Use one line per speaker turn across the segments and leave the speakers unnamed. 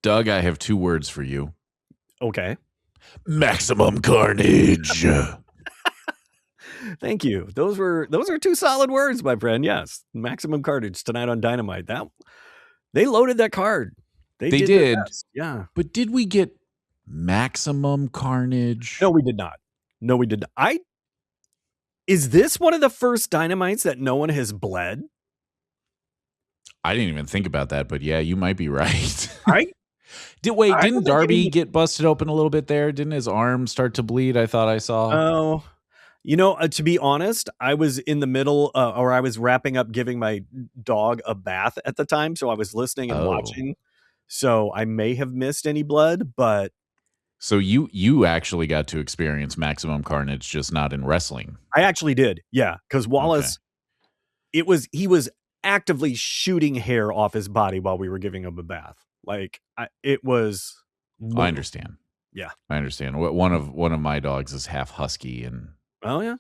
Doug, I have 2 words for you.
Okay.
Maximum Carnage.
Thank you. Those are 2 solid words, my friend. Yes. Maximum Carnage tonight on Dynamite. They loaded that card. They did. Yeah.
But did we get Maximum Carnage?
No, we did not. Is this one of the first Dynamites that no one has bled?
I didn't even think about that, but yeah, you might be right.
Didn't
Darby get busted open a little bit there? Didn't his arm start to bleed? I thought I saw.
Oh, to be honest, I was in the middle, or I was wrapping up giving my dog a bath at the time, so I was listening and watching. So I may have missed any blood, but
so you actually got to experience Maximum Carnage, just not in wrestling.
I actually did, yeah, because Wallace, he was actively shooting hair off his body while we were giving him a bath. Like it was.
I understand.
Yeah,
I understand. One of my dogs is half husky, and
oh yeah,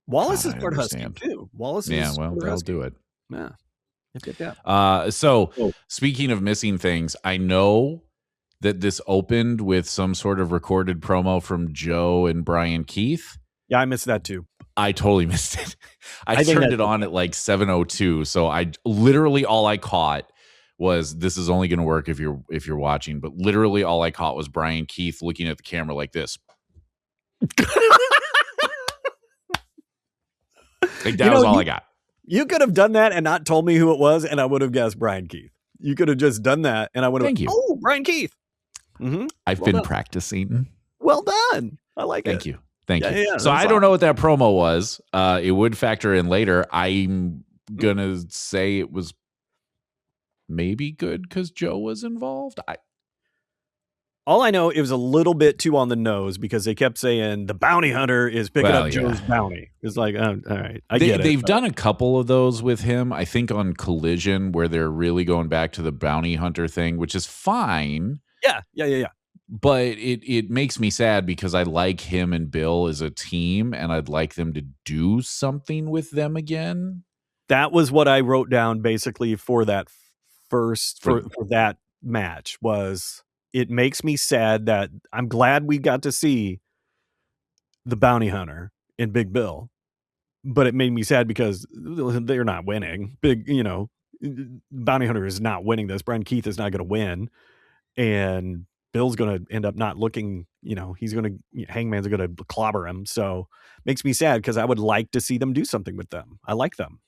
Wallace is part husky too. Wallace,
they'll do it.
Yeah.
Speaking of missing things, I know that this opened with some sort of recorded promo from Joe and Brian Keith.
Yeah, I missed that too.
I totally missed it. I turned it on at like 7:02, so I literally all I caught was, this is only going to work if you're watching, but literally all I caught was Brian Keith looking at the camera like this. Like that was all I got.
You could have done that and not told me who it was, and I would have guessed Brian Keith. You could have just done that, and I would have.
Thank you.
Oh, Brian Keith. Mm-hmm.
I've been practicing.
Well done. I like it.
Thank you. Thank you.
Yeah,
so I don't know what that promo was. It would factor in later. I'm gonna say it was maybe good because Joe was involved.
All I know, it was a little bit too on the nose because they kept saying the bounty hunter is picking up Joe's bounty. It's like, all right, I get it.
They've done a couple of those with him, I think on Collision, where they're really going back to the bounty hunter thing, which is fine.
Yeah.
But it makes me sad because I like him and Bill as a team, and I'd like them to do something with them again.
That was what I wrote down basically for that for that match was. It makes me sad that I'm glad we got to see the bounty hunter in Big Bill, but it made me sad because they're not winning. Bounty hunter is not winning this. Brian Keith is not going to win, and Bill's going to end up not looking. Hangman's going to clobber him. So makes me sad because I would like to see them do something with them. I like them.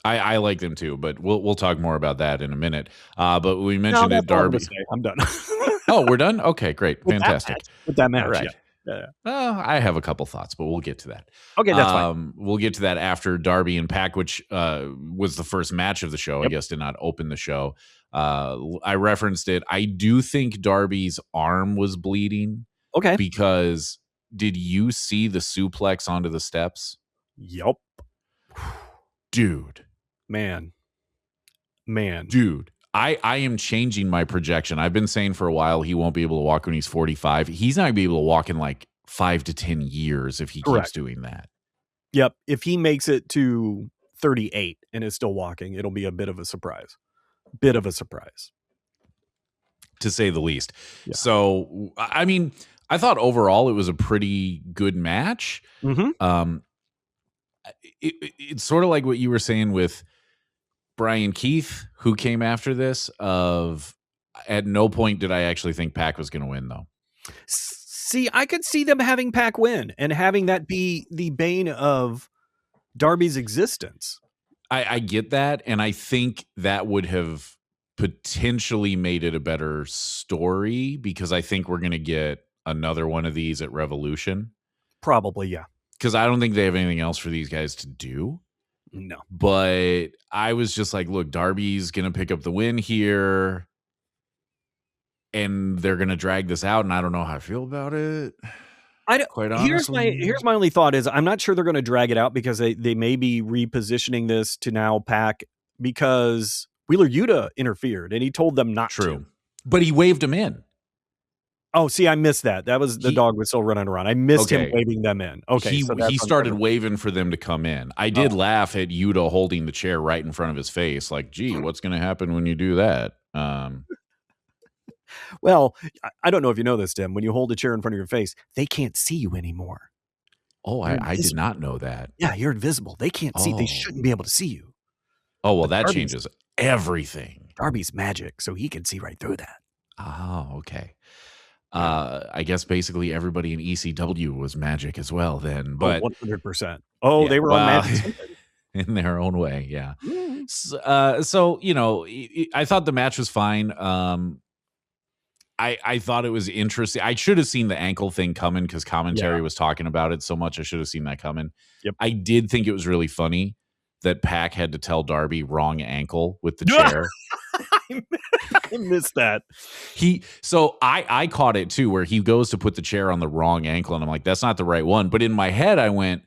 I like them too, but we'll talk more about that in a minute. But we mentioned it, Darby.
I'm done.
Oh, we're done? Okay, great. Fantastic.
With that match,
right.
Yeah.
I have a couple thoughts, but we'll get to that.
Okay, that's fine.
We'll get to that after Darby and Pac, which was the first match of the show. Yep. I guess did not open the show. I referenced it. I do think Darby's arm was bleeding.
Okay.
Because did you see the suplex onto the steps?
Yep.
Dude.
Man.
Dude. I am changing my projection. I've been saying for a while he won't be able to walk when he's 45. He's not going to be able to walk in like 5 to 10 years if he keeps doing that.
Yep. If he makes it to 38 and is still walking, it'll be a bit of a surprise.
To say the least.
Yeah.
So, I mean, I thought overall it was a pretty good match.
Mm-hmm.
It's sort of like what you were saying with Brian Keith, who came after this. At no point did I actually think Pac was going to win, though.
See, I could see them having Pac win and having that be the bane of Darby's existence.
I get that, and I think that would have potentially made it a better story because I think we're going to get another one of these at Revolution.
Probably, yeah.
Because I don't think they have anything else for these guys to do.
No.
But I was just like, look, Darby's going to pick up the win here, and they're going to drag this out, and I don't know how I feel about it. Quite honestly.
Here's my only thought is I'm not sure they're going to drag it out because they may be repositioning this to now Pac because Wheeler Yuta interfered, and he told them not to.
But he waved him in.
Oh, see, I missed that. That was the dog was still running around. I missed him waving them in. Okay,
he started waving for them to come in. I did laugh at Yuta holding the chair right in front of his face, like, "Gee, what's going to happen when you do that?"
Well, I don't know if you know this, Tim. When you hold a chair in front of your face, they can't see you anymore.
Oh, I did not know that.
Yeah, you're invisible. They can't see. They shouldn't be able to see you.
Oh, well, that changes everything.
Darby's magic, so he can see right through that.
Oh, okay. I guess basically everybody in ECW was magic as well then. But
100%. Oh, they were all magic.
In their own way, yeah.
Mm-hmm.
So, you know, I thought the match was fine. I thought it was interesting. I should have seen the ankle thing coming because commentary was talking about it so much. I should have seen that coming.
Yep.
I did think it was really funny that Pac had to tell Darby wrong ankle with the chair.
I missed that.
So I caught it too, where he goes to put the chair on the wrong ankle, and I'm like, that's not the right one. But in my head, I went,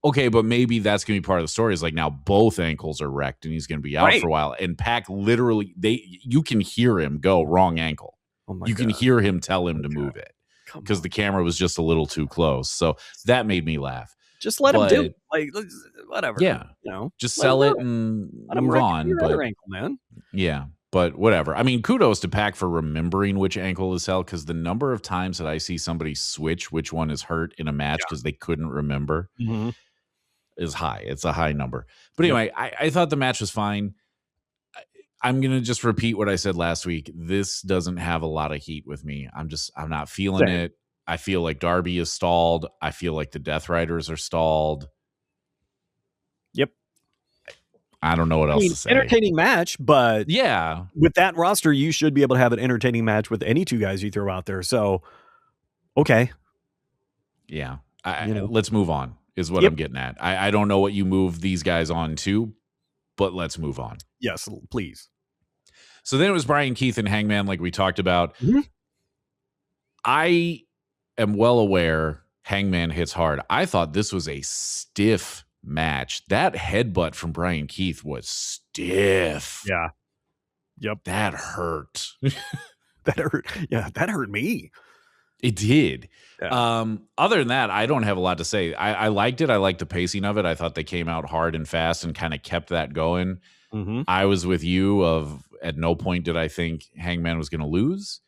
okay, but maybe that's going to be part of the story. Is like now both ankles are wrecked, and he's going to be out for a while. And Pac literally, you can hear him go wrong ankle. Oh my God. Can hear him tell him to move it because the camera was just a little too close. So that made me laugh.
Just let him do it. Like, whatever.
Yeah.
You know,
just sell it and move on. But
ankle, man.
Yeah. But whatever. I mean, kudos to Pac for remembering which ankle is held, because the number of times that I see somebody switch which one is hurt in a match because they couldn't remember is high. It's a high number. But anyway, I thought the match was fine. I'm going to just repeat what I said last week. This doesn't have a lot of heat with me. I'm not feeling it. I feel like Darby is stalled. I feel like the Death Riders are stalled.
Yep.
I don't know what else to say.
Entertaining match, but
yeah,
with that roster, you should be able to have an entertaining match with any two guys you throw out there. So, okay.
Yeah. Let's move on is what I'm getting at. I don't know what you move these guys on to, but let's move on.
Yes, please.
So then it was Brian Keith and Hangman, like we talked about. I am well aware Hangman hits hard. I thought this was a stiff match. That headbutt from Brian Keith was stiff.
Yeah. Yep.
That hurt.
That hurt. Yeah, that hurt me.
It did.
Yeah.
Other than that, I don't have a lot to say. I liked it. I liked the pacing of it. I thought they came out hard and fast and kind of kept that going. I was with you at no point did I think Hangman was going to lose.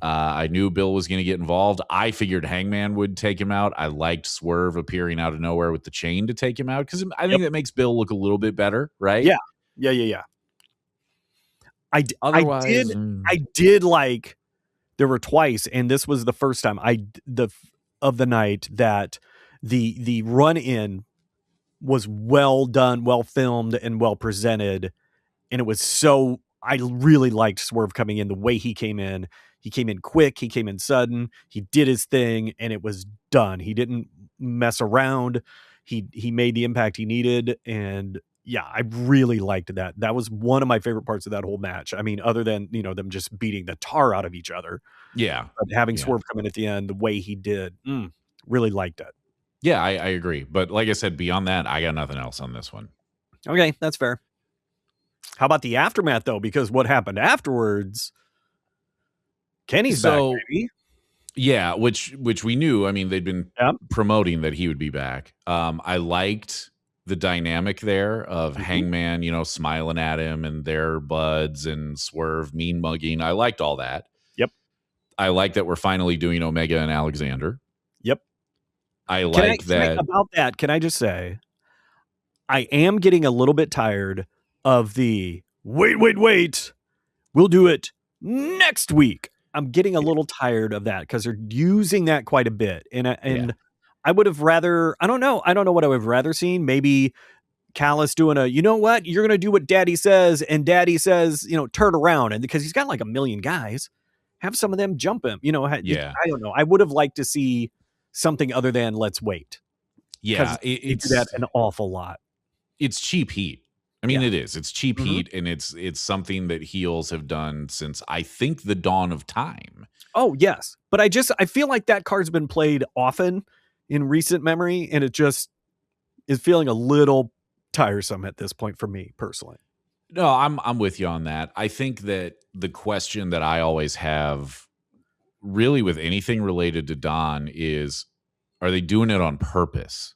I knew Bill was going to get involved. I figured Hangman would take him out. I liked Swerve appearing out of nowhere with the chain to take him out because I think that makes Bill look a little bit better, right?
Yeah. I did like, there were twice, and this was the first time of the night that the run in was well done, well filmed, and well presented. And it was I really liked Swerve coming in, the way he came in. He came in quick, he came in sudden, he did his thing, and it was done. He didn't mess around. He made the impact he needed. And yeah, I really liked that. That was one of my favorite parts of that whole match. I mean, other than, them just beating the tar out of each other.
Yeah.
But having Swerve come in at the end, the way he did, really liked it.
Yeah, I agree. But like I said, beyond that, I got nothing else on this one.
Okay, that's fair. How about the aftermath, though? Because what happened afterwards, Kenny's back, baby.
Yeah, which we knew. I mean, they'd been promoting that he would be back. I liked the dynamic there of Hangman, smiling at him and their buds, and Swerve mean mugging. I liked all that.
Yep.
I like that we're finally doing Omega and Alexander.
Yep.
I like that.
About that, can I just say, I am getting a little bit tired of the wait. We'll do it next week. I'm getting a little tired of that because they're using that quite a bit. And I would have rather, I don't know what I would have rather seen. Maybe Callis doing you know what? You're going to do what Daddy says. And Daddy says, turn around. And because he's got like a million guys, have some of them jump him. I don't know. I would have liked to see something other than let's wait.
Yeah.
It's that an awful lot.
It's cheap heat. I mean, it is. It's cheap heat, and it's something that heels have done since, I think, the dawn of time.
Oh, yes. But I feel like that card's been played often in recent memory, and it just is feeling a little tiresome at this point for me, personally.
No, I'm with you on that. I think that the question that I always have, really with anything related to Don, is, are they doing it on purpose?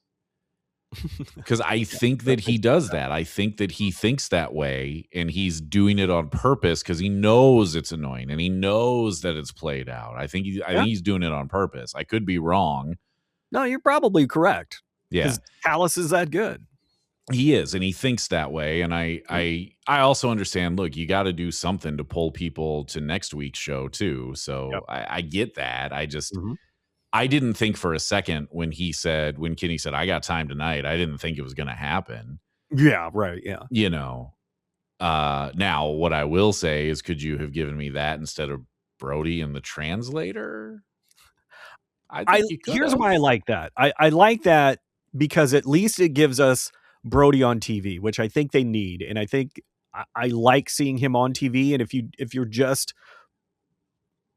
Because I think that he does that. I think that he thinks that way, and he's doing it on purpose because he knows it's annoying and he knows that it's played out. I think he's doing it on purpose. I could be wrong.
No, you're probably correct.
Yeah,
because Callis is that good.
He is, and he thinks that way. And I also understand. Look, you got to do something to pull people to next week's show too. So I get that. I just. I didn't think for a second when Kenny said, I got time tonight, I didn't think it was going to happen.
Yeah, right. Yeah.
You know, now what I will say is, could you have given me that instead of Brody and the translator?
Here's why I like that. I like that because at least it gives us Brody on TV, which I think they need. And I think I like seeing him on TV. And if you're just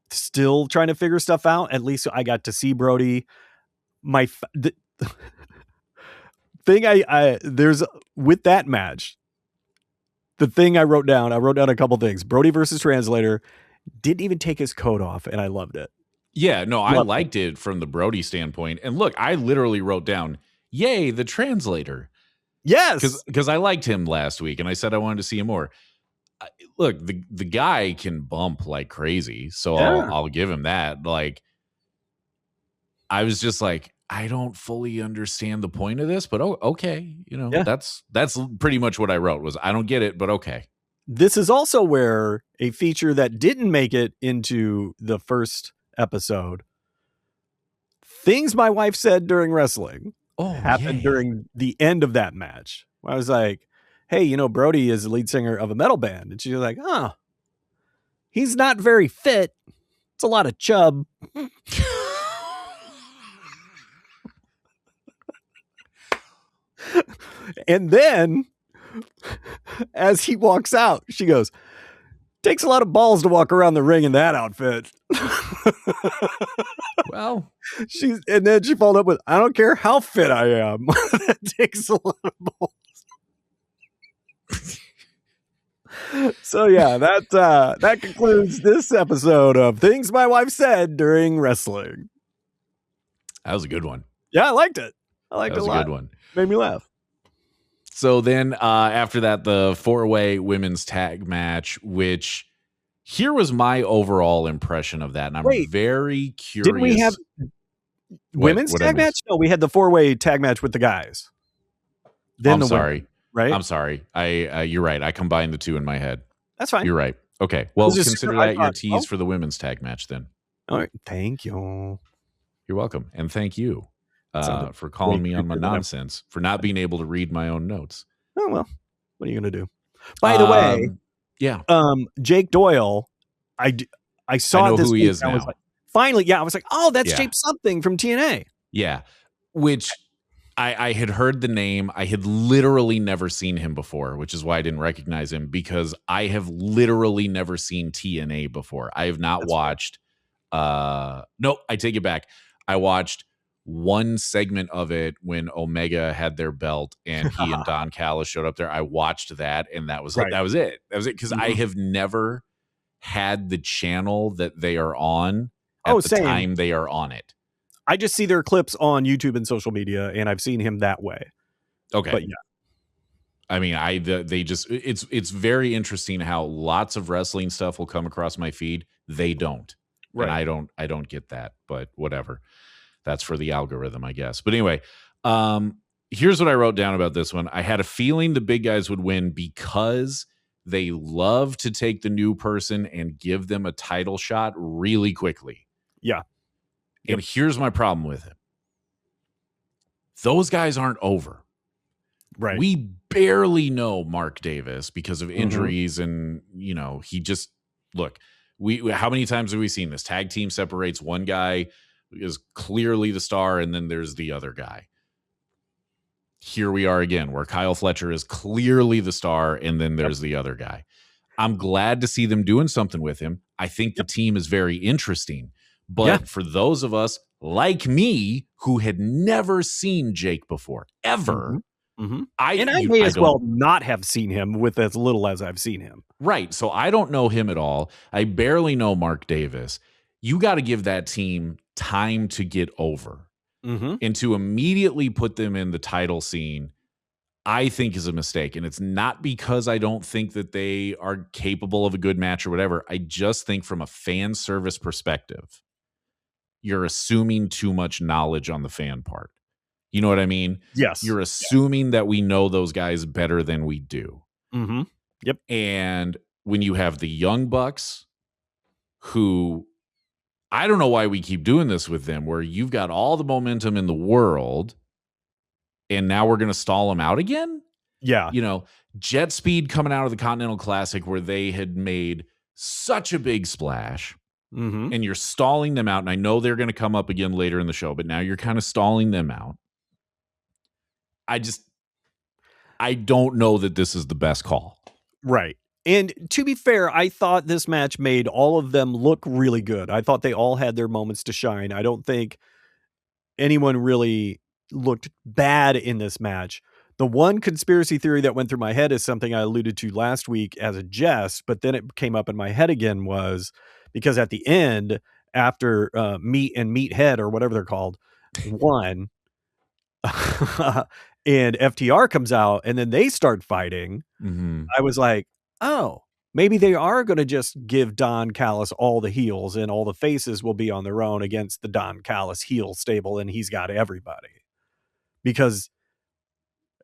still trying to figure stuff out, at least I got to see Brody. The thing there's with that match, the thing I wrote down a couple things. Brody versus translator didn't even take his coat off, and I loved it.
Yeah, no, I liked it from the Brody standpoint. And look, I literally wrote down, yay, the translator.
Yes,
because I liked him last week, and I said I wanted to see him more. Look, the guy can bump like crazy, so I'll give him that. Like, I was just like, I don't fully understand the point of this, but okay, that's pretty much what I wrote was, I don't get it, but okay.
This is also where a feature that didn't make it into the first episode, things my wife said during wrestling, happened during the end of that match. I was like, hey, Brody is the lead singer of a metal band. And she was like, he's not very fit. It's a lot of chub. And then as he walks out, she goes, takes a lot of balls to walk around the ring in that outfit.
Well,
and then she followed up with, I don't care how fit I am. That takes a lot of balls. So yeah, that concludes this episode of Things My Wife Said During Wrestling.
That was a good one.
Yeah, I liked it. I liked it a lot.
That was a good one.
Made me laugh.
So then after that, the 4-way women's tag match, which here was my overall impression of that. And I'm very curious.
Didn't we have women's tag match? No, we had the 4-way tag match with the guys.
Then I'm sorry.
Women, right?
I'm sorry. You're right. I combined the two in my head.
That's fine.
You're right. Okay. Well, consider that your tease for the women's tag match then.
All right. Thank you.
You're welcome. And thank you for calling me on my nonsense, for not being able to read my own notes.
Oh, well, what are you going to do? By the way, Jake Doyle, I saw
I know
this
who he is now.
I was like, finally, I was like, oh, that's Jake something from TNA.
Yeah, which I had heard the name. I had literally never seen him before, which is why I didn't recognize him, because I have literally never seen TNA before. I have not watched. No, I take it back. I watched one segment of it when Omega had their belt and he and Don Callis showed up there. I watched that, and that was it. That was it. Because I have never had the channel that they are on at the time they are on it.
I just see their clips on YouTube and social media, and I've seen him that way.
Okay.
But yeah.
I mean, they just, it's very interesting how lots of wrestling stuff will come across my feed. They don't. Right. And I don't get that, but whatever. That's for the algorithm, I guess. But anyway, here's what I wrote down about this one. I had a feeling the big guys would win because they love to take the new person and give them a title shot really quickly.
Yeah.
And here's my problem with it. Those guys aren't over.
Right.
We barely know Mark Davis because of injuries and, he just, look, how many times have we seen this? Tag team separates, one guy is clearly the star, and then there's the other guy. Here we are again, where Kyle Fletcher is clearly the star, and then there's the other guy. I'm glad to see them doing something with him. I think the team is very interesting. But for those of us like me who had never seen Jake before, ever, I
may as well not have seen him with as little as I've seen him.
Right. So I don't know him at all. I barely know Mark Davis. You got to give that team time to get over. and to immediately put them in the title scene, I think is a mistake. And it's not because I don't think that they are capable of a good match or whatever. I just think from a fan service perspective, you're assuming too much knowledge on the fan part. You know what I mean?
Yes.
You're assuming that we know those guys better than we do.
Yep.
And when you have the Young Bucks, who I don't know why we keep doing this with them, where you've got all the momentum in the world, and now we're going to stall them out again?
Yeah.
You know, JetSpeed coming out of the Continental Classic where they had made such a big splash, and you're stalling them out. And I know they're going to come up again later in the show, but now you're kind of stalling them out. I don't know that this is the best call.
Right. And to be fair, I thought this match made all of them look really good. I thought they all had their moments to shine. I don't think anyone really looked bad in this match. The one conspiracy theory that went through my head is something I alluded to last week as a jest, but then it came up in my head again, was because at the end, after Meat and Meathead or whatever they're called, won, and FTR comes out and then they start fighting, I was like, oh, maybe they are going to just give Don Callis all the heels and all the faces will be on their own against the Don Callis heel stable, and he's got everybody. Because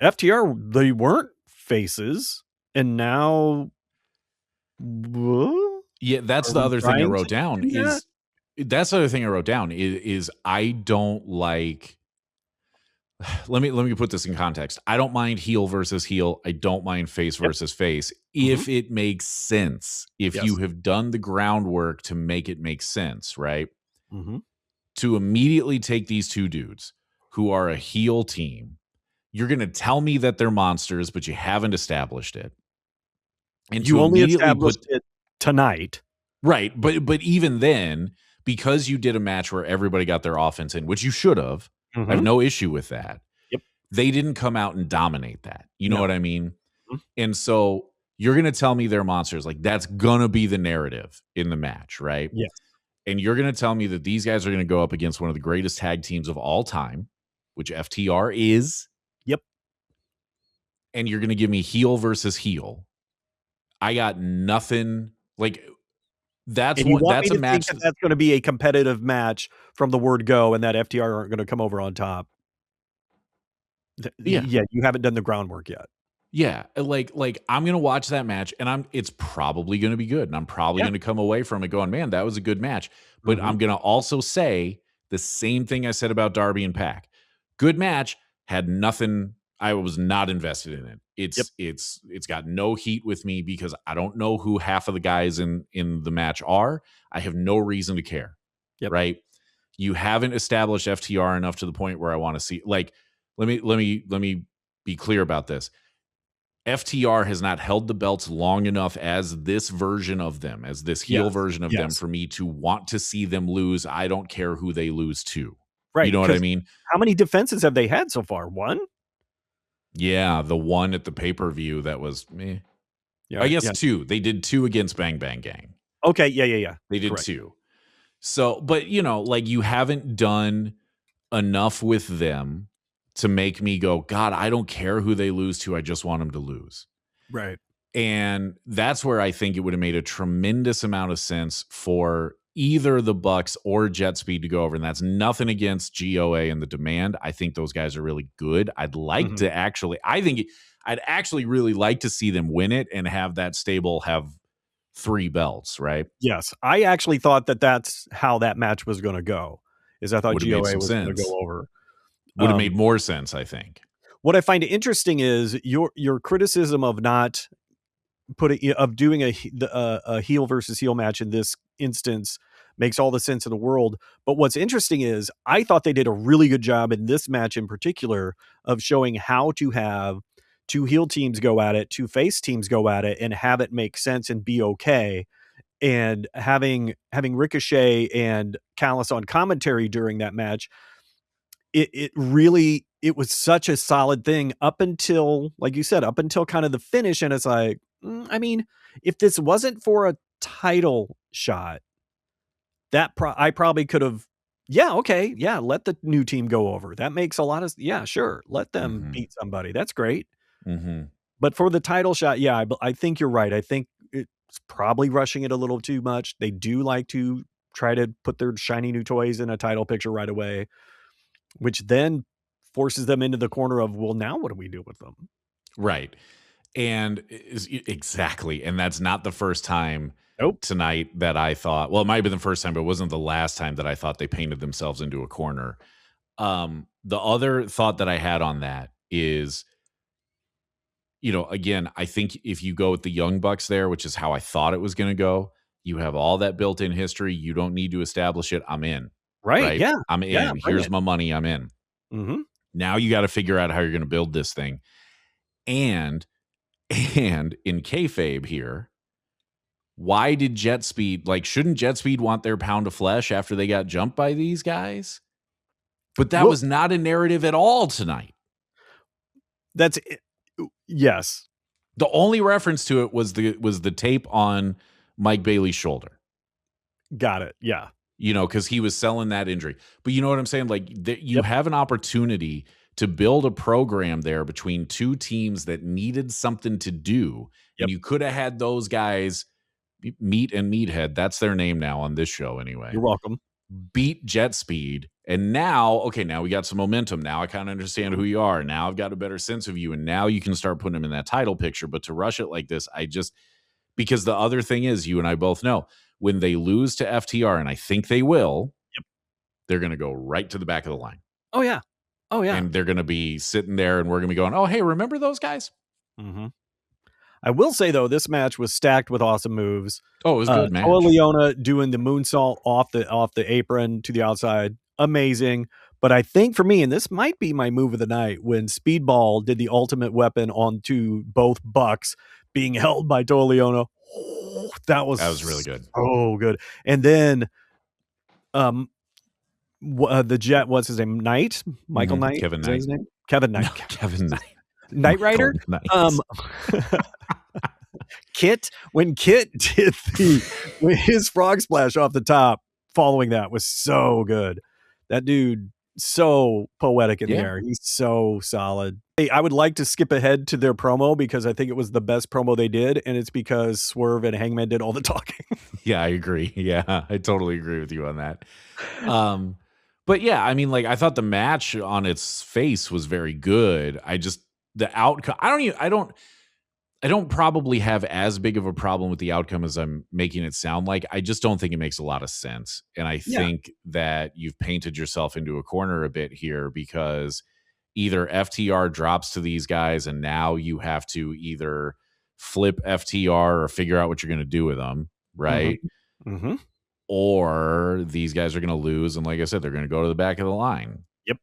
FTR, they weren't faces, and now...
Yeah, that's the other thing I wrote down is... That's the other thing I wrote down is I don't like... Let me put this in context. I don't mind heel versus heel. I don't mind face versus face if it makes sense. If you have done the groundwork to make it make sense, right? To immediately take these two dudes who are a heel team, you're going to tell me that they're monsters, but you haven't established it. And
you only established it tonight.
Right. But even then, because you did a match where everybody got their offense in, which you should have, I have no issue with that. They didn't come out and dominate that. You know what I mean? And so you're going to tell me they're monsters. Like, that's going to be the narrative in the match, right?
Yes.
And you're going to tell me that these guys are going to go up against one of the greatest tag teams of all time, which FTR is.
Yep.
And you're going to give me heel versus heel. I got nothing. Like, that's a match.
That's going to be a competitive match from the word go, and that FTR aren't going to come over on top. Yeah, you haven't done the groundwork yet.
Yeah, like I'm gonna watch that match, and it's probably gonna be good, and I'm probably gonna come away from it going, man, that was a good match. But I'm gonna also say the same thing I said about Darby and Pac. Good match, had nothing. I was not invested in it. It's got no heat with me because I don't know who half of the guys in the match are. I have no reason to care. Right? You haven't established FTR enough to the point where I want to see. Like, let me be clear about this. FTR has not held the belts long enough as this version of them, as this heel version of them, for me to want to see them lose. I don't care who they lose to. Right. You know what I mean?
How many defenses have they had so far? One?
Yeah, the one at the pay-per-view that was meh. I guess two. They did two against Bang Bang Gang.
Okay, yeah.
They did two. So, but, like, you haven't done enough with them to make me go, God, I don't care who they lose to. I just want them to lose.
Right.
And that's where I think it would have made a tremendous amount of sense for either the Bucks or JetSpeed to go over. And that's nothing against GOA and the Demand. I think those guys are really good. I'd like to I'd actually really like to see them win it and have that stable have 3 belts, right?
Yes. I actually thought that that's how that match was going to go. I thought GOA was going to go over.
Would have made more sense, I think.
What I find interesting is your criticism of not doing a heel versus heel match in this instance makes all the sense in the world. But what's interesting is I thought they did a really good job in this match in particular of showing how to have 2 heel teams go at it, 2 face teams go at it, and have it make sense and be okay. And having Ricochet and Callis on commentary during that match, it was such a solid thing up until, like you said, up until kind of the finish. And it's like, I mean, if this wasn't for a title shot, I probably could have Yeah, okay. Yeah, let the new team go over. That makes a lot of yeah, sure. Let them beat somebody. That's great. But for the title shot, yeah, I think you're right. I think it's probably rushing it a little too much. They do like to try to put their shiny new toys in a title picture right away, which then forces them into the corner of, well, now what do we do with them?
Right. And exactly. And that's not the first time tonight that I thought, well, it might have been the first time, but it wasn't the last time that I thought they painted themselves into a corner. The other thought that I had on that is, again, I think if you go with the Young Bucks there, which is how I thought it was going to go, you have all that built-in history. You don't need to establish it. I'm in.
Right? Yeah.
I'm in.
Yeah,
Here's my money. I'm in. Now you got to figure out how you're going to build this thing. And in kayfabe here, why did JetSpeed, shouldn't JetSpeed want their pound of flesh after they got jumped by these guys? But that was not a narrative at all tonight.
That's it. Yes.
The only reference to it was the tape on Mike Bailey's shoulder.
Got it. Yeah.
Because he was selling that injury. But you know what I'm saying? You have an opportunity to build a program there between two teams that needed something to do. And you could have had those guys, Meat and Meathead, that's their name now on this show anyway.
You're welcome.
Beat JetSpeed. And now we got some momentum. Now I kind of understand who you are. Now I've got a better sense of you. And now you can start putting them in that title picture. But to rush it like this, because the other thing is, you and I both know, when they lose to FTR, and I think they will, they're going to go right to the back of the line.
Oh, yeah. Oh, yeah.
And they're going to be sitting there and we're going to be going, oh, hey, remember those guys?
I will say, though, this match was stacked with awesome moves.
Oh, it was a good match.
Leona doing the moonsault off the apron to the outside. Amazing. But I think for me, and this might be my move of the night, when Speedball did the ultimate weapon onto both Bucks being held by Toa Leona. Oh, that was
really good.
Oh, good. And then the Jet, what's his name? Knight? Michael Knight?
Kevin Knight.
His name? Kevin Knight.
No, Kevin Knight.
Knight Rider? Kit, when Kit did his frog splash off the top following that was so good. That dude, so poetic in the air. He's so solid. Hey, I would like to skip ahead to their promo because I think it was the best promo they did, and it's because Swerve and Hangman did all the talking.
Yeah, I agree. Yeah, I totally agree with you on that. But yeah, I mean, I thought the match on its face was very good. The outcome, I don't probably have as big of a problem with the outcome as I'm making it sound like. I just don't think it makes a lot of sense. And I think that you've painted yourself into a corner a bit here because either FTR drops to these guys and now you have to either flip FTR or figure out what you're going to do with them, right? Or these guys are going to lose. And like I said, they're going to go to the back of the line.
Yep.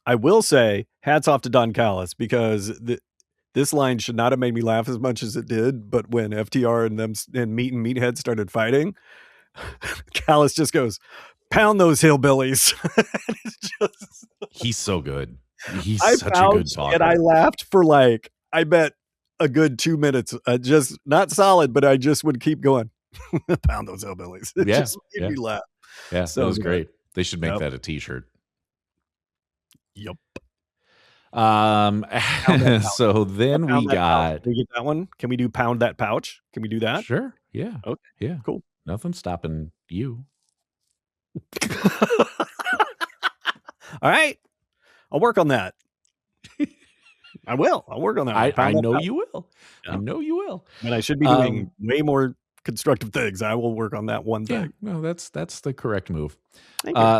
I will say hats off to Don Callis because this line should not have made me laugh as much as it did. But when FTR and Meat and Meathead started fighting, Callis just goes, pound those hillbillies.
He's so good. He's such a good talker.
And I laughed for I bet a good 2 minutes. Just not solid, but I just would keep going. Pound those hillbillies. It just made me laugh.
Yeah, so that was great. They should make that a t-shirt.
Yep.
So then we got.
Can we get that one? Can we do pound that pouch? Can we do that?
Sure. Yeah.
Okay.
Yeah.
Cool.
Nothing's stopping you.
All right. I'll work on that. I will. I'll work on that.
I know you will. Yeah. I know you will.
And I should be doing way more constructive things. I will work on that one thing.
Yeah, no, that's the correct move.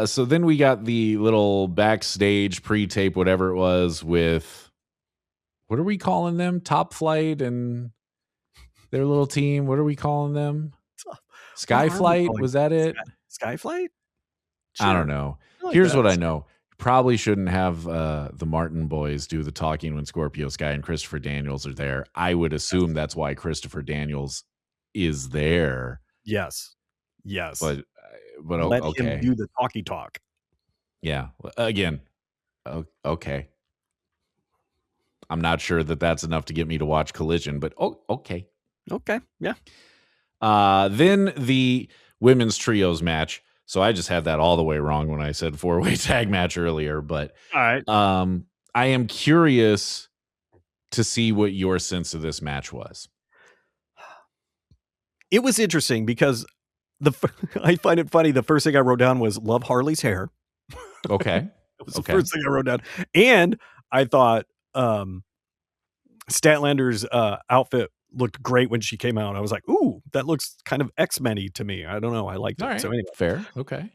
So then we got the little backstage pre-tape, whatever it was, with what are we calling them? Top Flight and their little team. What are we calling them? Skyflight? Was that it?
Skyflight?
Sure. I don't know. Here's what I know. Probably shouldn't have the Martin boys do the talking when Scorpio Sky and Christopher Daniels are there. I would assume that's why Christopher Daniels is there.
Yes.
But
let
okay.
him do the talky talk.
Yeah. Again. Okay. I'm not sure that that's enough to get me to watch Collision, but okay.
Okay. Yeah.
Then the women's trios match. So I just had that all the way wrong when I said 4-way tag match earlier. But
all right.
I am curious to see what your sense of this match was.
It was interesting because I find it funny. The first thing I wrote down was love Harley's hair.
Okay.
That was the first thing I wrote down. And I thought Statlander's outfit looked great when she came out. I was like, ooh, that looks kind of X-Men-y to me. I don't know. I liked it.
Right.
So anyway.
Fair. Okay.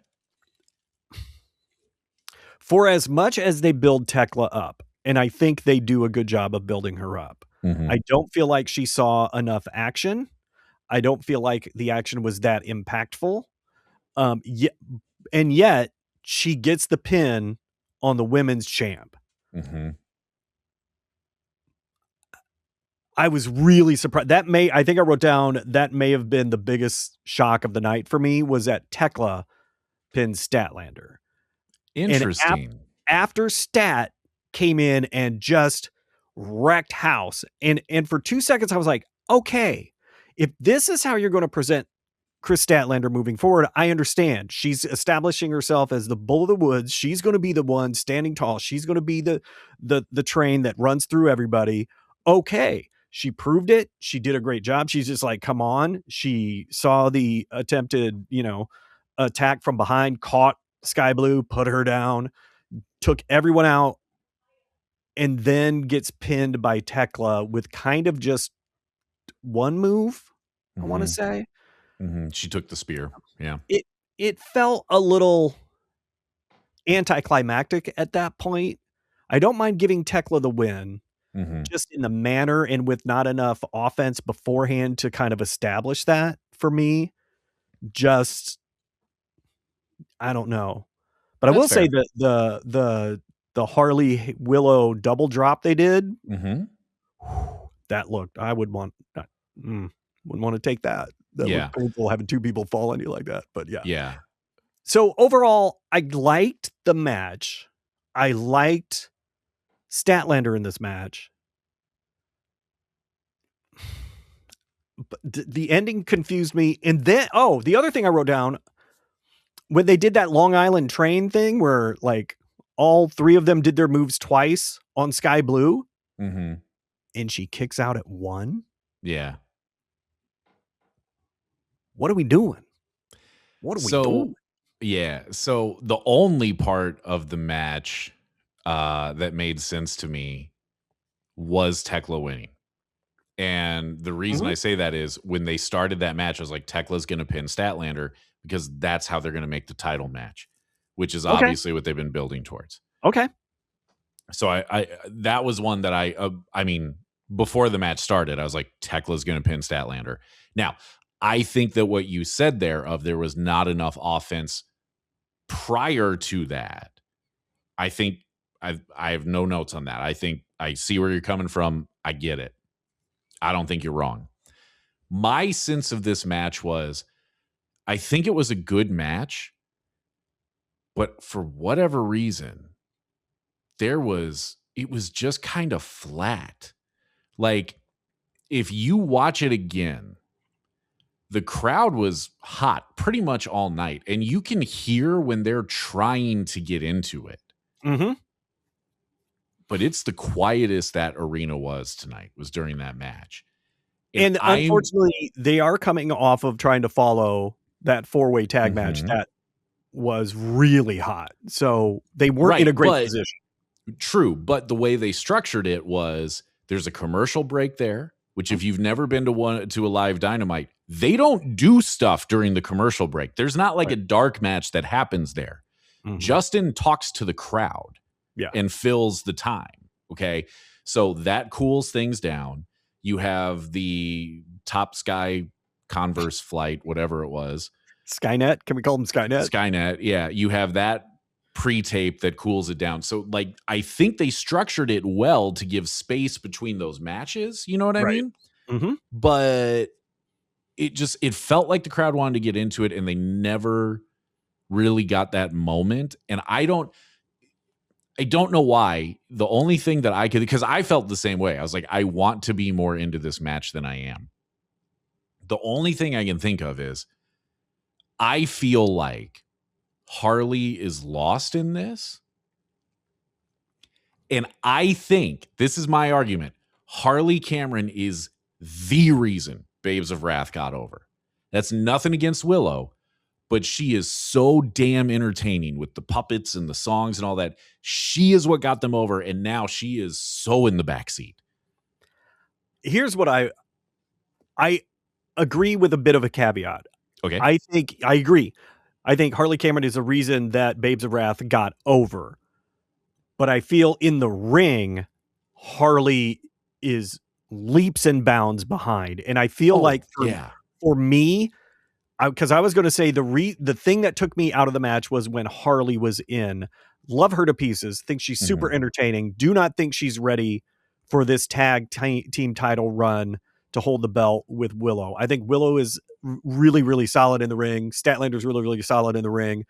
For as much as they build Tekla up, and I think they do a good job of building her up, I don't feel like she saw enough action. I don't feel like the action was that impactful. Yet she gets the pin on the women's champ. I was really surprised. I think I wrote down that may have been the biggest shock of the night for me, was that Tekla pinned Statlander.
Interesting.
And after Stat came in and just wrecked house, and for 2 seconds I was like, okay, if this is how you're going to present Chris Statlander moving forward, I understand. She's establishing herself as the bull of the woods. She's going to be the one standing tall. She's going to be the train that runs through everybody. Okay. She proved it. She did a great job. She's just like, come on. She saw the attempted, attack from behind, caught Sky Blue, put her down, took everyone out, and then gets pinned by Tekla with kind of just one move, I want to say.
She took the spear. Yeah.
It felt a little anticlimactic at that point. I don't mind giving Tekla the win, just in the manner and with not enough offense beforehand to kind of establish that for me. Just, I don't know. But I will say that the Harley Willow double drop they did, that looked, I would want, wouldn't want to take that. That looked painful, having two people fall on you like that. But yeah.
Yeah.
So overall, I liked the match. I liked Statlander in this match. But the ending confused me. And then, the other thing I wrote down, when they did that Long Island train thing where like all three of them did their moves twice on Sky Blue, and she kicks out at one.
Yeah.
What are we doing? What are we doing?
Yeah. So the only part of the match that made sense to me was Tekla winning. And the reason I say that is when they started that match, I was like, Tekla's going to pin Statlander because that's how they're going to make the title match, which is obviously what they've been building towards.
Okay.
So I that was one that I mean, before the match started, I was like, Tekla's going to pin Statlander. Now, I think that what you said there was not enough offense prior to that. I think I have no notes on that. I think I see where you're coming from. I get it. I don't think you're wrong. My sense of this match was, I think it was a good match, but for whatever reason, it was just kind of flat. Like, if you watch it again, the crowd was hot pretty much all night, and you can hear when they're trying to get into it. But it's the quietest that arena was tonight, was during that match.
And unfortunately, they are coming off of trying to follow that 4-way tag match that was really hot. So they weren't in a great position.
True. But the way they structured it was, there's a commercial break there, which if you've never been to a live Dynamite, they don't do stuff during the commercial break. There's not like a dark match that happens there. Justin talks to the crowd and fills the time. Okay. So that cools things down. You have the Top Sky Converse flight, whatever it was.
Skynet. Can we call them Skynet?
Skynet. Yeah. You have that pre-tape that cools it down. So like, I think they structured it well to give space between those matches. You know what I mean? But it felt like the crowd wanted to get into it and they never really got that moment. And I don't know why. The only thing that I could, because I felt the same way. I was like, I want to be more into this match than I am. The only thing I can think of is, I feel like Harley is lost in this. And I think, this is my argument, Harley Cameron is the reason Babes of Wrath got over. That's nothing against Willow, but she is so damn entertaining with the puppets and the songs and all that. She is what got them over, and now she is so in the backseat.
Here's what I agree with a bit of a caveat.
Okay.
I agree. I think Harley Cameron is the reason that Babes of Wrath got over. But I feel in the ring, Harley is leaps and bounds behind. And I feel for me, because I was going to say the thing that took me out of the match was when Harley was in. Love her to pieces. Think she's super entertaining. Do not think she's ready for this tag team title run to hold the belt with Willow. I think Willow is really, really solid in the ring. Statlander's really, really solid in the ring.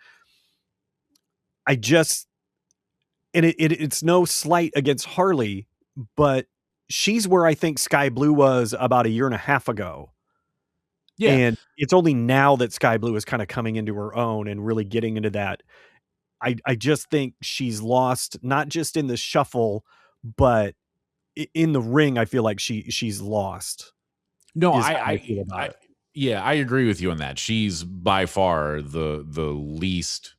And it's no slight against Harley, but she's where I think Sky Blue was about a year and a half ago. Yeah. And it's only now that Sky Blue is kind of coming into her own and really getting into that. I just think she's lost, not just in the shuffle, but in the ring. I feel like she's lost.
No, I agree with you on that. She's by far the least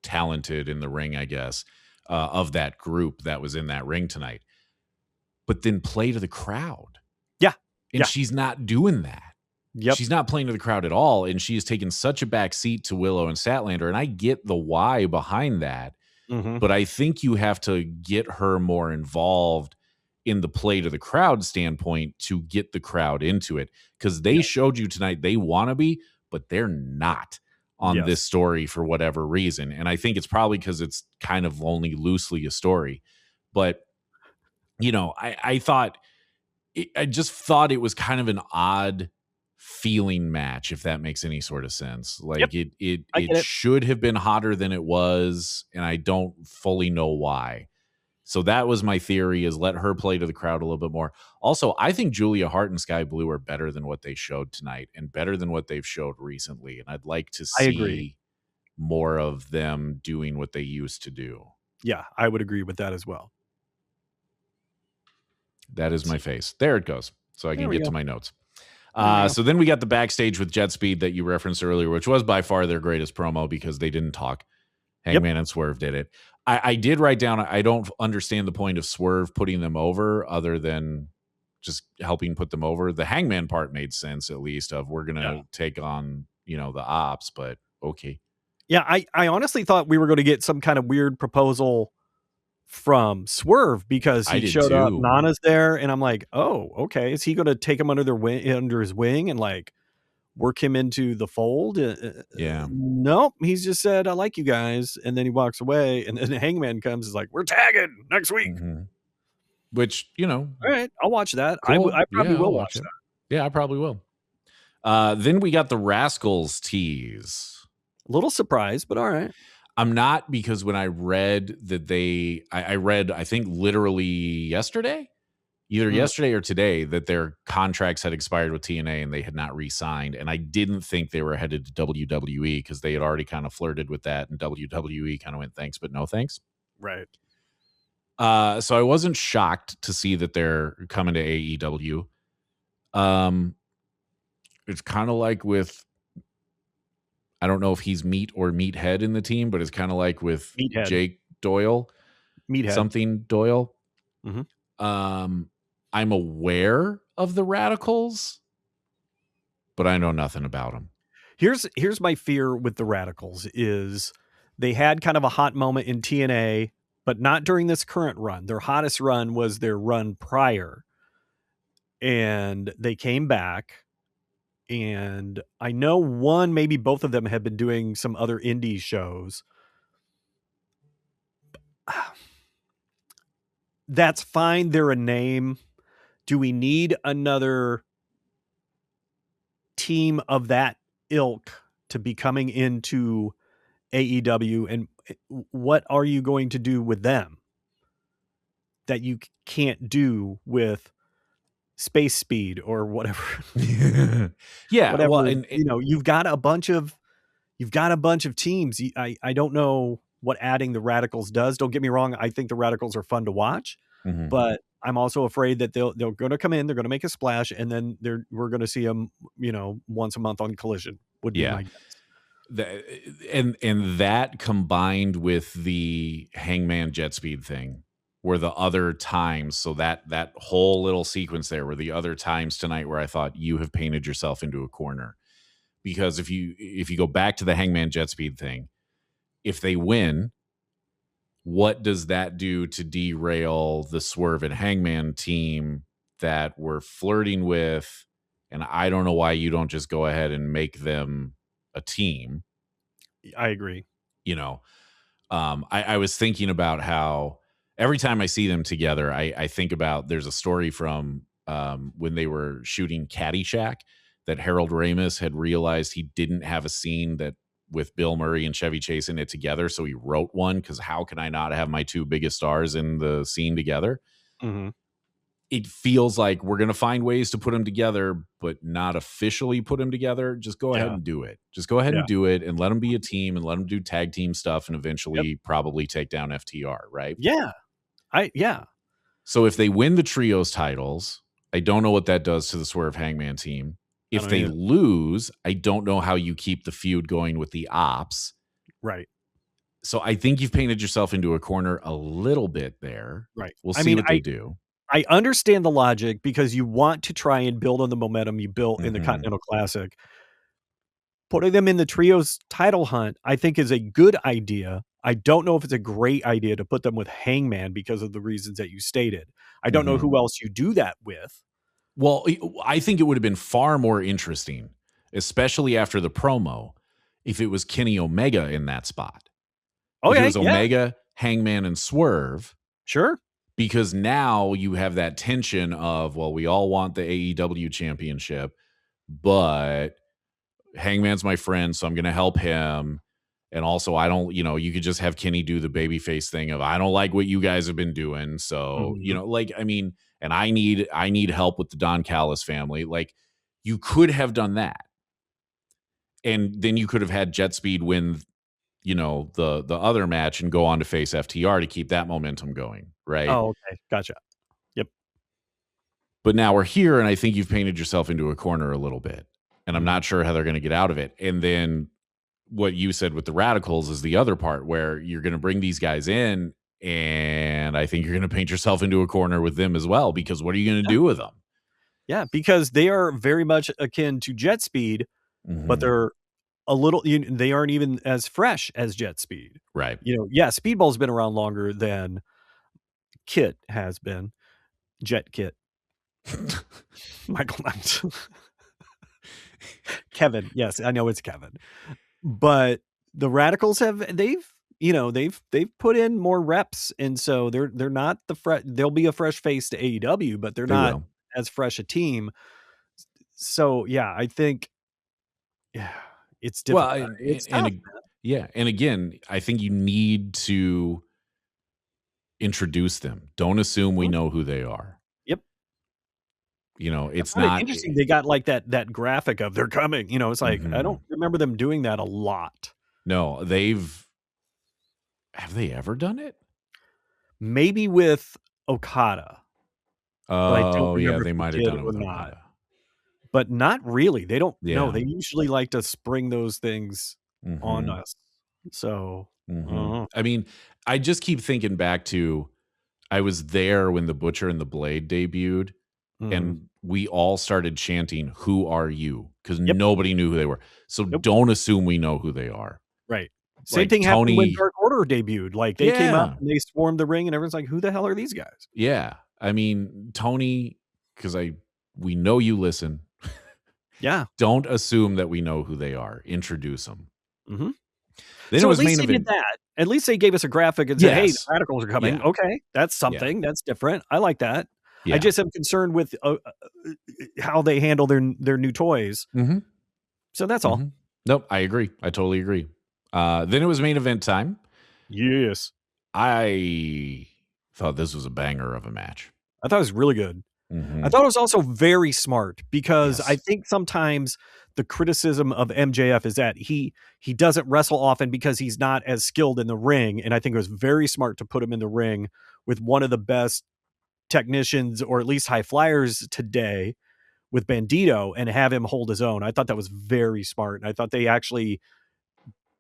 talented in the ring, I guess, of that group that was in that ring tonight. But then play to the crowd.
Yeah.
And she's not doing that.
Yep.
She's not playing to the crowd at all. And she has taken such a back seat to Willow and Statlander. And I get the why behind that. But I think you have to get her more involved in the play to the crowd standpoint to get the crowd into it. Because they showed you tonight they want to be, but they're not on this story for whatever reason. And I think it's probably because it's kind of only loosely a story. But, you know, I just thought it was kind of an odd feeling match, if that makes any sort of sense. Like it should have been hotter than it was, and I don't fully know why. So that was my theory, is let her play to the crowd a little bit more. Also, I think Julia Hart and Sky Blue are better than what they showed tonight and better than what they've showed recently. And I'd like to see more of them doing what they used to do.
Yeah, I would agree with that as well.
That is my face. There it goes. So I can get to my notes. So then we got the backstage with JetSpeed that you referenced earlier, which was by far their greatest promo because they didn't talk. Hangman and Swerve did it. I did write down, I don't understand the point of Swerve putting them over other than just helping put them over. The Hangman part made sense, at least, of we're going to take on, the ops, but okay.
Yeah, I honestly thought we were going to get some kind of weird proposal from Swerve because he showed up, Nana's there, and I'm like, oh, okay. Is he going to take him under his wing and like work him into the fold? Nope. He's just said, I like you guys. And then he walks away, and then Hangman comes and is like, we're tagging next week.
Which,
all right, I'll watch that.
Cool.
I probably will watch that.
Yeah, I probably will. Then we got the Rascals tease.
A little surprised, but all right.
I'm not, because when I read that I read, I think literally yesterday, either yesterday or today, that their contracts had expired with TNA and they had not re-signed. And I didn't think they were headed to WWE because they had already kind of flirted with that. And WWE kind of went, thanks, but no thanks.
Right.
So I wasn't shocked to see that they're coming to AEW. It's kind of like with, I don't know if he's Meat or Meathead in the team, but it's kind of like with Meathead. Jake Doyle,
Meathead.
Something Doyle. I'm aware of the Radicals, but I know nothing about them.
Here's my fear with the Radicals is they had kind of a hot moment in TNA, but not during this current run. Their hottest run was their run prior, and they came back. And I know one, maybe both of them have been doing some other indie shows. That's fine. They're a name. Do we need another team of that ilk to be coming into AEW? And what are you going to do with them that you can't do with Space Speed or whatever?
Yeah.
Whatever. Well, and you've got a bunch of you've got a bunch of teams. I don't know what adding the Radicals does. Don't get me wrong. I think the Radicals are fun to watch, but I'm also afraid that they're going to come in, they're going to make a splash, and then we're going to see them, once a month on Collision would be my guess.
And that combined with the Hangman JetSpeed thing were the other times. So that whole little sequence there were the other times tonight where I thought you have painted yourself into a corner. Because if you go back to the Hangman JetSpeed thing, if they win, what does that do to derail the Swerve and Hangman team that we're flirting with? And I don't know why you don't just go ahead and make them a team.
I agree.
I was thinking about how every time I see them together, I think about there's a story from when they were shooting Caddyshack that Harold Ramis had realized he didn't have a scene that with Bill Murray and Chevy Chase in it together. So he wrote one because how can I not have my two biggest stars in the scene together? It feels like we're going to find ways to put them together, but not officially put them together. Just go ahead and do it. Just go ahead and do it and let them be a team and let them do tag team stuff and eventually probably take down FTR, right?
Yeah.
So if they win the trios titles, I don't know what that does to the Swerve Hangman team. If they lose, I don't know how you keep the feud going with the Ops.
Right.
So I think you've painted yourself into a corner a little bit there.
Right.
We'll see what they do.
I understand the logic because you want to try and build on the momentum you built in the Continental Classic. Putting them in the trios title hunt, I think, is a good idea. I don't know if it's a great idea to put them with Hangman because of the reasons that you stated. I don't know who else you do that with.
Well, I think it would have been far more interesting, especially after the promo, if it was Kenny Omega in that spot. If it was Omega, Hangman, and Swerve.
Sure.
Because now you have that tension of, well, we all want the AEW championship, but Hangman's my friend, so I'm going to help him. And also, I don't, you could just have Kenny do the babyface thing of, I don't like what you guys have been doing. So, and I need help with the Don Callis family. Like, you could have done that. And then you could have had JetSpeed win, the other match and go on to face FTR to keep that momentum going. Right.
Oh, okay. Gotcha. Yep.
But now we're here, and I think you've painted yourself into a corner a little bit. And I'm not sure how they're going to get out of it. And then what you said with the Radicals is the other part where you're going to bring these guys in, and I think you're going to paint yourself into a corner with them as well, because what are you going to do with them?
Yeah, because they are very much akin to JetSpeed, but they're a little, they aren't even as fresh as JetSpeed.
Right.
Speedball's been around longer than Kit has been. Jet Kit. Michael Knight. Kevin. Yes, I know it's Kevin. But the Radicals they've put in more reps, and so they're not they'll be a fresh face to AEW, but they're not as fresh a team. So yeah, I think it's difficult.
And again, I think you need to introduce them. Don't assume we know who they are.
Yep.
It's not
interesting. They got like that graphic of they're coming. It's like I don't remember them doing that a lot.
No, have they ever done it?
Maybe with Okada.
Oh, yeah, they might have done it with Okada.
But not really. They don't know. They usually like to spring those things on us. So,
I mean, I just keep thinking back to I was there when the Butcher and the Blade debuted, and we all started chanting, "Who are you?" Because nobody knew who they were. So don't assume we know who they are.
Right. Same thing happened when Dark Order debuted. Like they came out and they swarmed the ring, and everyone's like, "Who the hell are these guys?"
Yeah, I mean, Tony, because we know you listen.
Yeah.
Don't assume that we know who they are. Introduce them.
Then so at least they did that. At least they gave us a graphic and said, "Hey, the Radicals are coming." Yeah. Okay, that's something. That's different. I like that. Yeah. I just am concerned with how they handle their new toys. So that's all.
Nope, I agree. I totally agree. Then it was main event time.
Yes.
I thought this was a banger of a match.
I thought it was really good. I thought it was also very smart because I think sometimes the criticism of MJF is that he doesn't wrestle often because he's not as skilled in the ring. And I think it was very smart to put him in the ring with one of the best technicians, or at least high flyers today, with Bandido, and have him hold his own. I thought that was very smart. And I thought they actually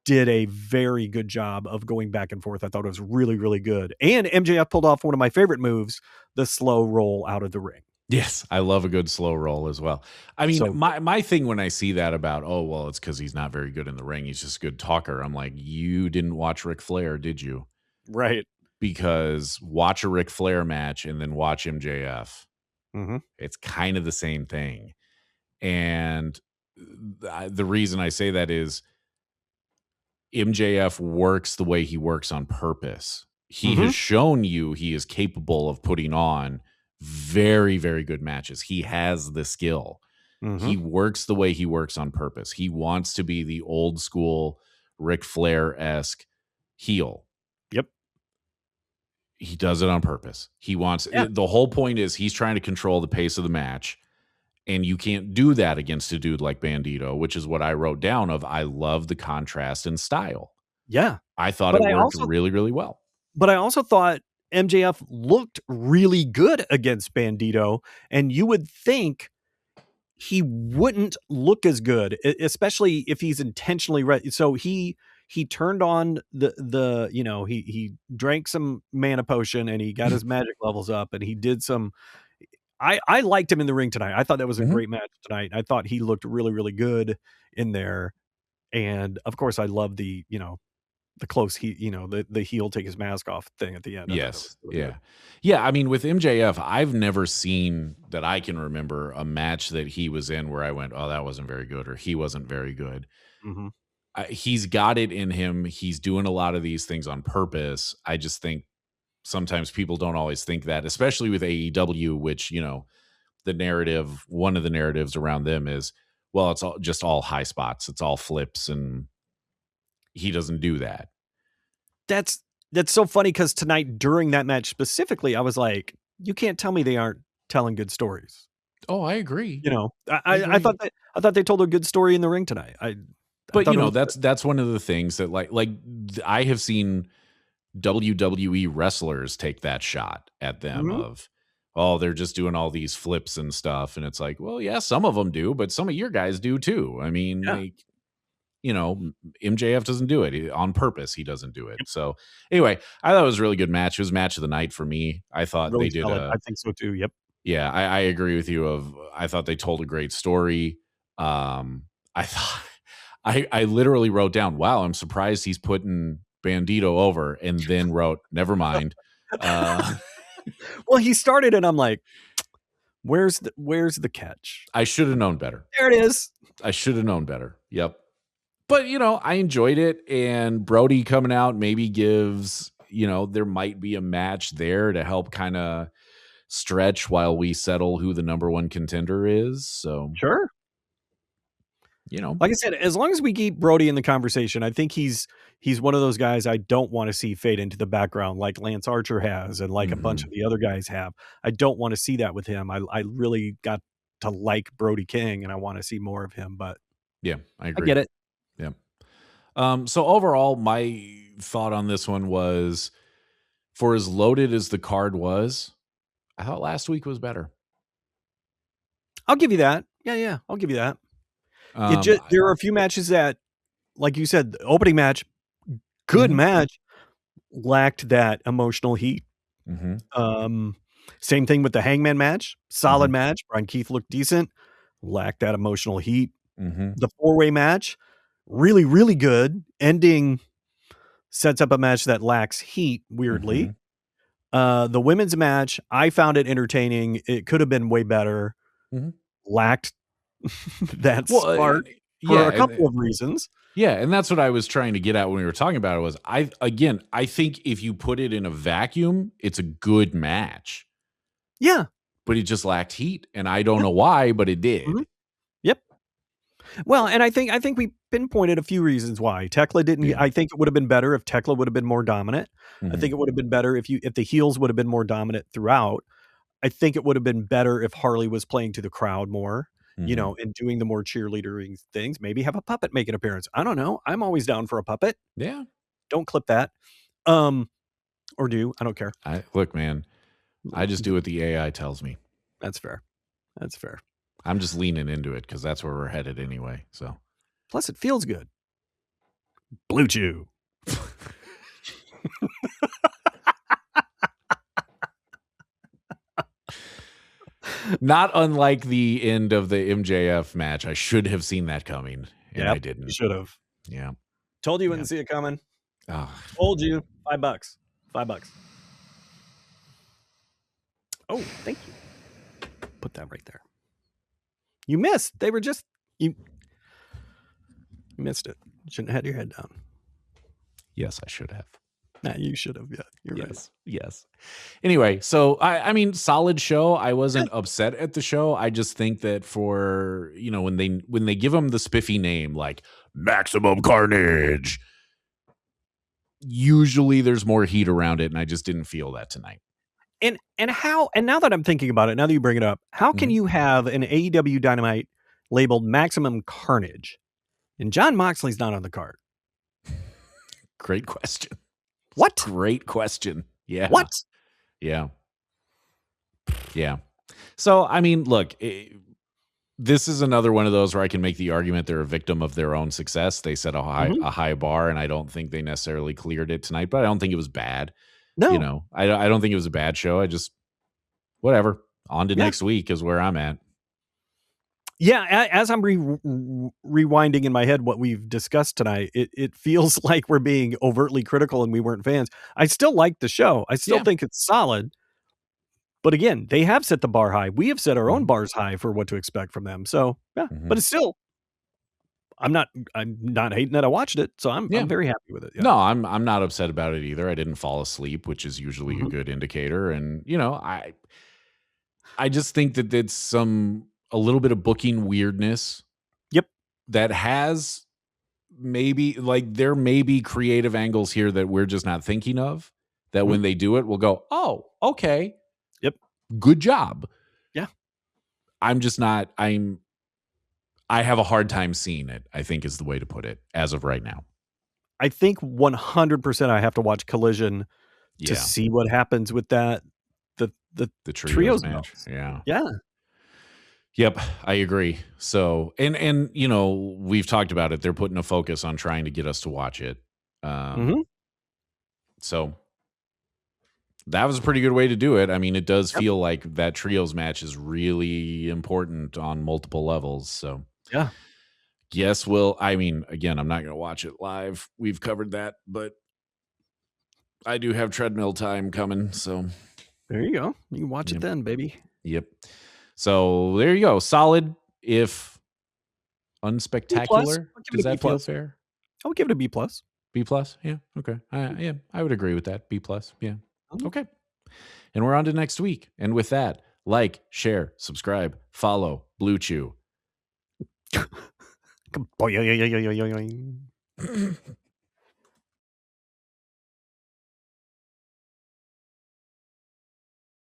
did a very good job of going back and forth. I thought it was really, really good. And MJF pulled off one of my favorite moves, the slow roll out of the ring.
Yes, I love a good slow roll as well. I mean,
So-
my thing when I see that about, oh, well, it's because he's not very good in the ring, he's just a good talker. I'm like, you didn't watch Ric Flair, did you?
Right.
Because watch a Ric Flair match and then watch MJF.
Mm-hmm.
It's kind of the same thing. And the reason I say that is MJF works the way he works on purpose. He has shown you he is capable of putting on very, very good matches. He has the skill. He works the way he works on purpose. He wants to be the old school Ric Flair-esque heel.
Yep.
He does it on purpose. He wants the whole point is he's trying to control the pace of the match. And you can't do that against a dude like Bandido, which is what I wrote down of, I love the contrast in style.
Yeah.
I thought it worked really, really well.
But I also thought MJF looked really good against Bandido, and you would think he wouldn't look as good, especially if he's intentionally so he turned on the he drank some mana potion and he got his magic levels up, and he did some. I liked him in the ring tonight. I thought that was a great match tonight. I thought he looked really, really good in there. And of course I love the close the heel take his mask off thing at the end.
Yes. Really yeah. I mean, with MJF, I've never seen that I can remember a match that he was in where I went, oh, that wasn't very good, or he wasn't very good. He's got it in him. He's doing a lot of these things on purpose. I just think sometimes people don't always think that, especially with AEW, which, one of the narratives around them is, well, it's just all high spots. It's all flips. And he doesn't do that.
That's so funny, because tonight during that match specifically, I was like, you can't tell me they aren't telling good stories.
Oh, I agree.
I thought they told a good story in the ring tonight.
That's one of the things that like I have seen WWE wrestlers take that shot at them of, oh, they're just doing all these flips and stuff. And it's like, well, yeah, some of them do, but some of your guys do too. I mean, MJF doesn't do it on purpose. He doesn't do it. So anyway, I thought it was a really good match. It was match of the night for me. I thought really they did.
I think so too. Yep.
Yeah, I agree with you. I thought they told a great story. I thought I literally wrote down, wow, I'm surprised he's putting Bandido over, and then wrote, never mind.
Well, he started and I'm like, where's the catch?
I should have known better.
There it is.
I should have known better. Yep. But I enjoyed it, and Brody coming out maybe gives, there might be a match there to help kind of stretch while we settle who the number one contender is. So
sure. Like I said, as long as we keep Brody in the conversation, I think he's one of those guys I don't want to see fade into the background like Lance Archer has, and like a bunch of the other guys have. I don't want to see that with him. I really got to like Brody King, and I want to see more of him. But
yeah, I agree.
I get it.
Yeah. So overall, my thought on this one was, for as loaded as the card was, I thought last week was better.
I'll give you that. Yeah, I'll give you that. There are a few matches that, like you said, the opening match, good match, lacked that emotional heat. Same thing with the Hangman match, solid match. Brian Keith looked decent, lacked that emotional heat. The 4-way match, really, really good. Ending sets up a match that lacks heat, weirdly. The women's match, I found it entertaining. It could have been way better. Lacked that spark for a couple of reasons.
Yeah, and that's what I was trying to get at when we were talking about it was, I think if you put it in a vacuum, it's a good match.
Yeah.
But it just lacked heat, and I don't know why, but it did.
Yep. Well, and I think we pinpointed a few reasons why. Tekla didn't. Yeah. I think it would have been better if Tekla would have been more dominant. I think it would have been better if the heels would have been more dominant throughout. I think it would have been better if Harley was playing to the crowd more. you know, and doing the more cheerleadering things. Maybe have a puppet make an appearance. I don't know. I'm always down for a puppet.
Yeah.
Don't clip that. Or do. I don't care.
Look, man, I just do what the AI tells me.
That's fair. That's fair.
I'm just leaning into it because that's where we're headed anyway. So,
plus it feels good. Blue Chew.
Not unlike the end of the MJF match. I should have seen that coming, and I didn't.
You should have.
Yeah.
Told you wouldn't see it coming.
Oh.
Told you. $5. $5. Oh, thank you. Put that right there. You missed. They were just you missed it. Shouldn't have had your head down.
Yes, I should have.
Nah, you should have. Yeah, you're right.
Yes. Anyway, so I mean, solid show. I wasn't upset at the show. I just think that for, you know, when they give them the spiffy name like Maximum Carnage, usually there's more heat around it, and I just didn't feel that tonight.
And now that I'm thinking about it, now that you bring it up, how can you have an AEW Dynamite labeled Maximum Carnage and Jon Moxley's not on the card?
Great question.
What?
Great question. Yeah.
What?
Yeah. Yeah. So, I mean, look, this is another one of those where I can make the argument they're a victim of their own success. They set a high bar, and I don't think they necessarily cleared it tonight, but I don't think it was bad.
No.
You know, I don't think it was a bad show. I just, whatever. On to next week is where I'm at.
Yeah, as I'm rewinding in my head what we've discussed tonight, it feels like we're being overtly critical and we weren't fans. I still like the show. I still think it's solid. But again, they have set the bar high. We have set our own bars high for what to expect from them. So, yeah, but it's still, I'm not hating that I watched it. So I'm very happy with it. Yeah.
No, I'm not upset about it either. I didn't fall asleep, which is usually a good indicator. And, you know, I just think that it's a little bit of booking weirdness.
Yep.
That has maybe, like, there may be creative angles here that we're just not thinking of, that when they do it, we'll go, oh, okay.
Yep.
Good job.
Yeah.
I'm just not, I have a hard time seeing it, I think is the way to put it as of right now.
I think 100% I have to watch Collision to see what happens with that. The trios match.
Yeah.
Yeah.
Yep, I agree. So, and you know, we've talked about it. They're putting a focus on trying to get us to watch it. So that was a pretty good way to do it. I mean, it does feel like that trios match is really important on multiple levels. So
yeah.
Yes, I mean, again, I'm not going to watch it live. We've covered that, but I do have treadmill time coming. So
there you go. You can watch it then, baby.
Yep. So there you go. Solid, if unspectacular. Does that feel fair?
I would give it a B+.
B+? Yeah. Okay. Yeah, I would agree with that. B+. Yeah. Okay. And we're on to next week. And with that, like, share, subscribe, follow Blue Chew.